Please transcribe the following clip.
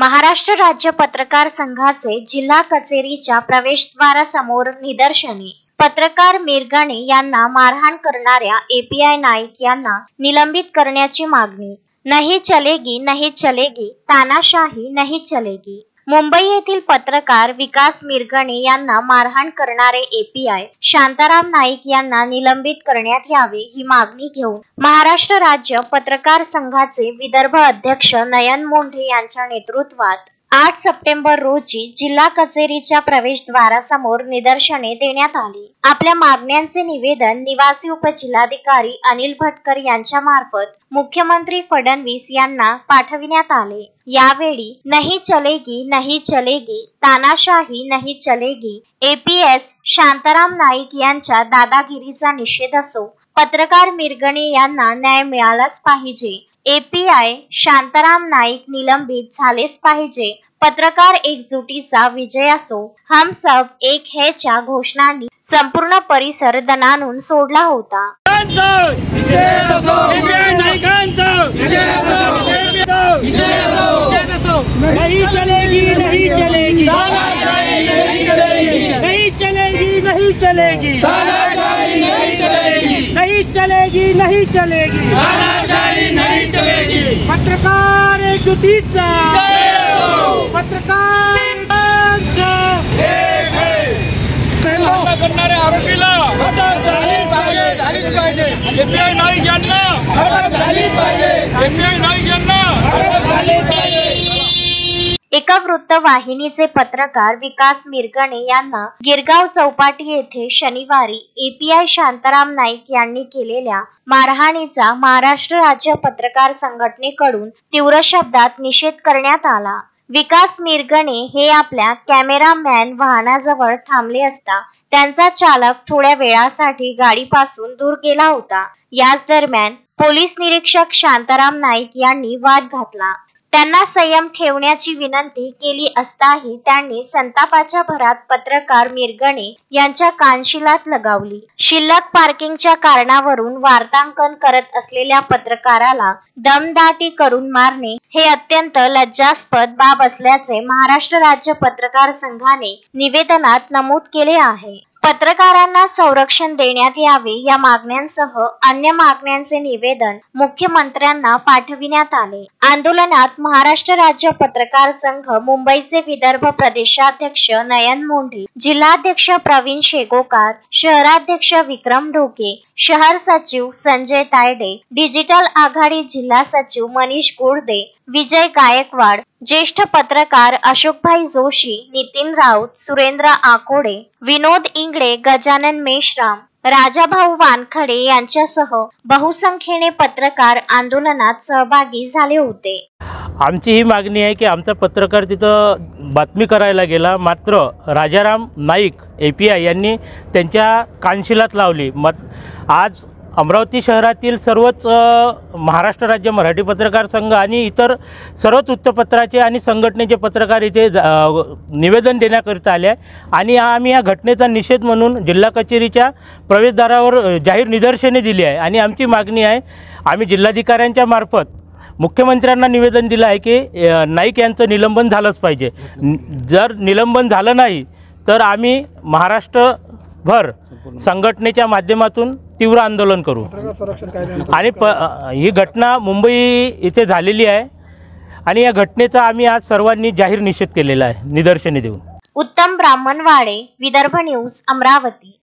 महाराष्ट्र राज्य पत्रकार संघाचे जिल्हा कचेरीच्या प्रवेशद्वारासमोर निदर्शने। पत्रकार मिरगणे यांना मारहाण करणाऱ्या एपीआय नाईक यांना निलंबित करण्याची मागणी। नहीं चलेगी नहीं चलेगी, तानाशाही नहीं चलेगी। मुंबई येथील पत्रकार विकास मिरगणे यांना मारहाण करणारे एपीआय शांताराम नाईक यांना निलंबित करण्यात यावे ही मागणी घेऊन महाराष्ट्र राज्य पत्रकार संघाचे विदर्भ अध्यक्ष नयन मोंढे यांच्या नेतृत्वात 8 सप्टेंबर रोजी जिल्हा कचेरीच्या प्रवेशद्वारासमोर निदर्शने देण्यात आली। आपल्या मागण्यांचे निवेदन निवासी उपजिल्हाधिकारी अनिल भटकर यांच्या मार्फत मुख्यमंत्री फडणवीस यांना पाठविण्यात आले। यावेळी नहीं चलेगी, तानाशाही नहीं चलेगी, एपीएस शांताराम नाईक यांच्या दादागिरीचा निषेध असो, पत्रकार मिरगणे यांना न्याय मिळालाच पाहिजे, एपीआय शांताराम नाईक निलंबित झालेच पाहिजे, पत्रकार एकजुटीचा विजय असो, हम सब एक है च्या घोषणांनी संपूर्ण परिसर दणाणून सोडला होता। नहीं चलेगी नहीं चलेगी, नहीं चलेगी नहीं चलेगी, नहीं चलेगी नहीं चलेगी, पत्रकार एकजुटीचा, पत्रकार करणारे आरोपीला एपीआय नाईक यांना, एपीआय नाईक यांना। एका वृत्तवाहिनीचे पत्रकार विकास मिरगणे यांना गिरगाव चौपाटी येथे शनिवारी एपीआय शांताराम नाईक यांनी केलेल्या मारहाणीचा महाराष्ट्र राज्य पत्रकार संघटनेकडून तीव्र शब्दात निषेध करण्यात आला। विकास मिरगणे हे आपल्या कॅमेरामॅन वाहनाजवळ थांबले असता त्यांचा चालक थोड्या वेळासाठी गाडीपासून दूर गेला होता। याच दरम्यान पोलीस निरीक्षक शांताराम नाईक यांनी वाद घातला। त्यांना संयम ठेवण्याची विनंती केली असताही त्यांनी संतापाच्या भरात पत्रकार मिरगणे यांच्या कानशिलात लगावली। शिल्लक पार्किंगच्या कारणावरून वार्तांकन करत असलेल्या पत्रकाराला दमदाटी करून मारणे हे अत्यंत लज्जास्पद बाब असल्याचे महाराष्ट्र राज्य पत्रकार संघाने निवेदनात नमूद केले आहे। पत्रकारांना संरक्षण देण्यात यावे या मागण्यांसह अन्य मागण्यांचे निवेदन मुख्यमंत्र्यांना पाठविण्यात आले। आंदोलनात महाराष्ट्र राज्य पत्रकार संघ मुंबईचे विदर्भ प्रदेशाध्यक्ष नयन मोंढे, जिल्हाध्यक्ष प्रवीण शेगोकार, शहराध्यक्ष विक्रम ढोके, शहर सचिव संजय तायडे, डिजिटल आघाडी जिल्हा सचिव मनीष गुर्दे, विजय गायकवाड, ज्येष्ठ पत्रकार अशोकभाई जोशी, नितीन राऊत, सुरेंद्र आकोडे, विनोद इंगळे, गजानन मेश्राम, राजाभाऊ वानखडे यांच्यासह बहुसंख्येने पत्रकार आंदोलनात सहभागी झाले होते। आमची ही मागणी आहे की आमचा पत्रकार तिथं बातमी करायला गेला, मात्र राजाराम नाईक एपीआय यांनी त्यांच्या कानशिलात लावली। आज अमरावती शहरातील सर्वच महाराष्ट्र राज्य मराठी पत्रकार संघ आणि इतर सर्वच वृत्तपत्राचे आणि संघटनेचे पत्रकार इथे निवेदन देण्याकरिता आले आणि आम्ही या घटनेचा निषेध म्हणून जिल्हा कचेरीच्या प्रवेशद्वारावर जाहीर निदर्शने दिली आहे आणि आमची मागणी आहे, आम्ही जिल्हाधिकाऱ्यांच्या मार्फत मुख्यमंत्र्यांना निवेदन दिलं आहे की नाईक यांचं निलंबन झालंच पाहिजे। जर निलंबन झालं नाही तर आम्ही महाराष्ट्रभर संघटनेच्या माध्यमातून तीव्र आंदोलन करू आणि ही घटना मुंबई इथे झालेली आहे आणि या घटनेचा आम्ही आज सर्वांनी जाहीर निषेध केलेला आहे निदर्शने देऊन। उत्तम ब्राह्मणवाडे, विदर्भ न्यूज, अमरावती।